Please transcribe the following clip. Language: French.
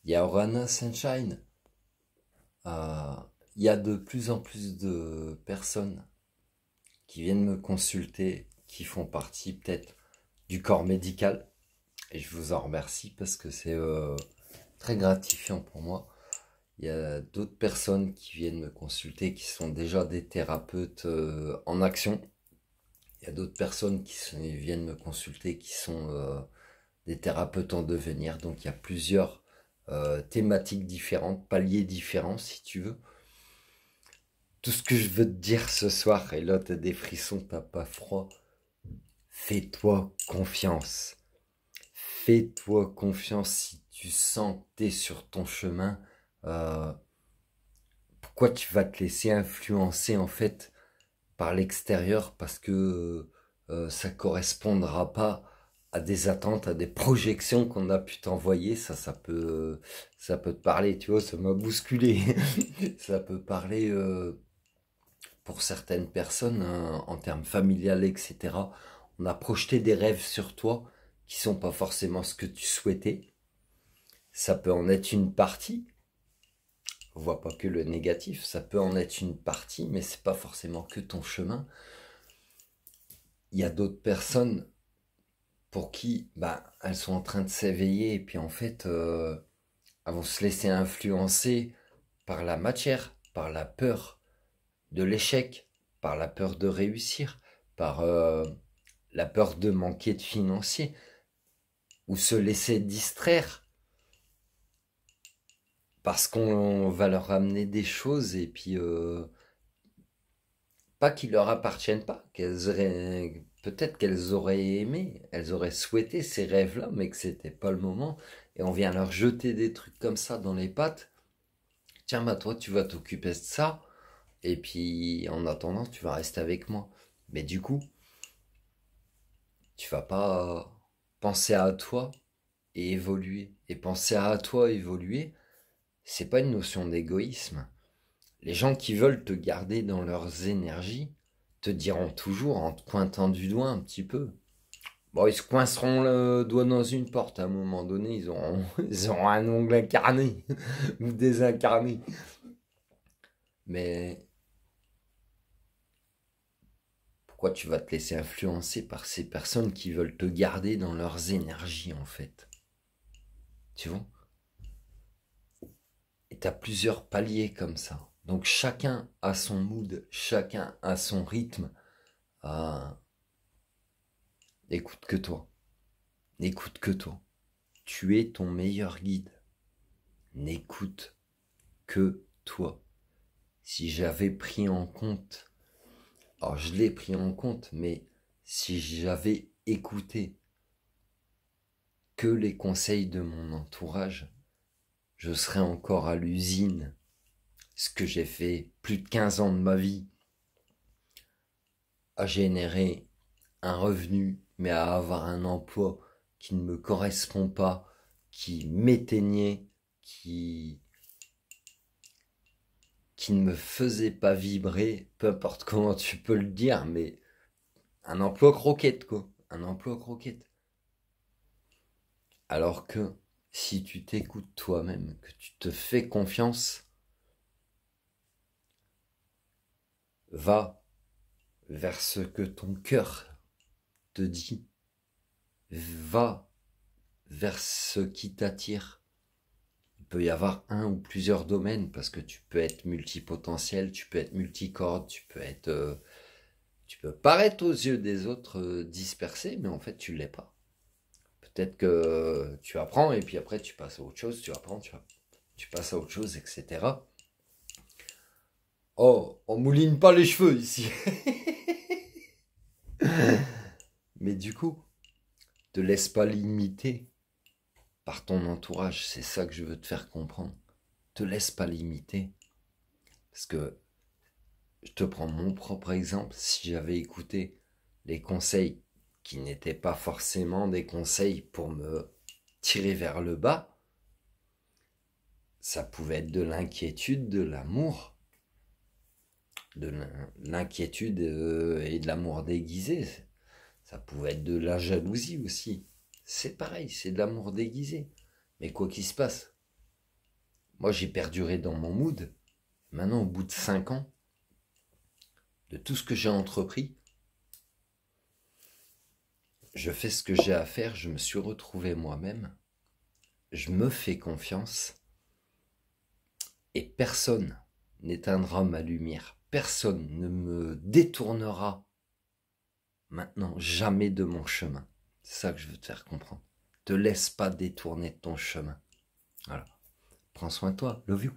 Il y a Orana Sunshine. Euh, il y a de plus en plus de personnes qui viennent me consulter, qui font partie peut-être du corps médical. Et je vous en remercie parce que c'est très gratifiant pour moi. Il y a d'autres personnes qui viennent me consulter qui sont déjà des thérapeutes en action. Il y a d'autres personnes viennent me consulter qui sont des thérapeutes en devenir. Donc il y a plusieurs thématiques différentes, paliers différents si tu veux. Tout ce que je veux te dire ce soir, et là t'as des frissons, t'as pas froid, fais-toi confiance. Fais-toi confiance si tu sens que t'es sur ton chemin. Euh, Pourquoi tu vas te laisser influencer en fait par l'extérieur parce que ça correspondra pas à des attentes, à des projections qu'on a pu t'envoyer. Ça peut te parler, tu vois, ça m'a bousculé. Ça peut parler pour certaines personnes hein, en termes familial, etc. On a projeté des rêves sur toi qui sont pas forcément ce que tu souhaitais. Ça peut en être une partie. On voit pas que le négatif, ça peut en être une partie, mais c'est pas forcément que ton chemin. Il y a d'autres personnes pour qui bah, elles sont en train de s'éveiller et puis en fait elles vont se laisser influencer par la matière, par la peur de l'échec, par la peur de réussir, par la peur de manquer de financier ou se laisser distraire parce qu'on va leur amener des choses et puis pas qu'ils leur appartiennent pas, qu'elles auraient peut-être qu'elles auraient aimé, elles auraient souhaité ces rêves-là, mais que c'était pas le moment. Et on vient leur jeter des trucs comme ça dans les pattes. Tiens, bah toi, tu vas t'occuper de ça. Et puis, en attendant, tu vas rester avec moi. Mais du coup, tu vas pas penser à toi et évoluer. Et penser à toi et évoluer, c'est pas une notion d'égoïsme. Les gens qui veulent te garder dans leurs énergies te diront toujours en te pointant du doigt un petit peu. Bon, ils se coinceront le doigt dans une porte à un moment donné, ils auront un ongle incarné ou désincarné. Mais pourquoi tu vas te laisser influencer par ces personnes qui veulent te garder dans leurs énergies en fait? Tu vois? Et t'as plusieurs paliers comme ça. Donc chacun a son mood, chacun a son rythme. Ah, écoute que toi. N'écoute que toi. Tu es ton meilleur guide. N'écoute que toi. Si j'avais pris en compte, alors je l'ai pris en compte, mais si j'avais écouté que les conseils de mon entourage, je serais encore à l'usine. Ce que j'ai fait plus de 15 ans de ma vie à générer un revenu, mais à avoir un emploi qui ne me correspond pas, qui m'éteignait, qui, qui ne me faisait pas vibrer, peu importe comment tu peux le dire, mais un emploi croquette, quoi. Un emploi croquette. Alors que si tu t'écoutes toi-même, que tu te fais confiance, va vers ce que ton cœur te dit, va vers ce qui t'attire. Il peut y avoir un ou plusieurs domaines parce que tu peux être multipotentiel, tu peux être multicorde, tu peux paraître aux yeux des autres dispersé, mais en fait tu l'es pas. Peut-être que tu apprends et puis après tu passes à autre chose, tu apprends, tu passes à autre chose, etc. Oh, on mouline pas les cheveux ici. Mais du coup, te laisse pas limiter par ton entourage. C'est ça que je veux te faire comprendre. Te laisse pas limiter. Parce que je te prends mon propre exemple. Si j'avais écouté les conseils qui n'étaient pas forcément des conseils pour me tirer vers le bas, ça pouvait être de l'inquiétude, de l'amour, de l'inquiétude et de l'amour déguisé. Ça pouvait être de la jalousie aussi. C'est pareil, c'est de l'amour déguisé. Mais quoi qu'il se passe, Moi, j'ai perduré dans mon mood. Maintenant, au bout de 5 ans, de tout ce que j'ai entrepris, je fais ce que j'ai à faire, je me suis retrouvé moi-même, je me fais confiance, et personne n'éteindra ma lumière, personne ne me détournera maintenant jamais de mon chemin. C'est ça que je veux te faire comprendre. Te laisse pas détourner de ton chemin. Voilà. Prends soin de toi. Love you.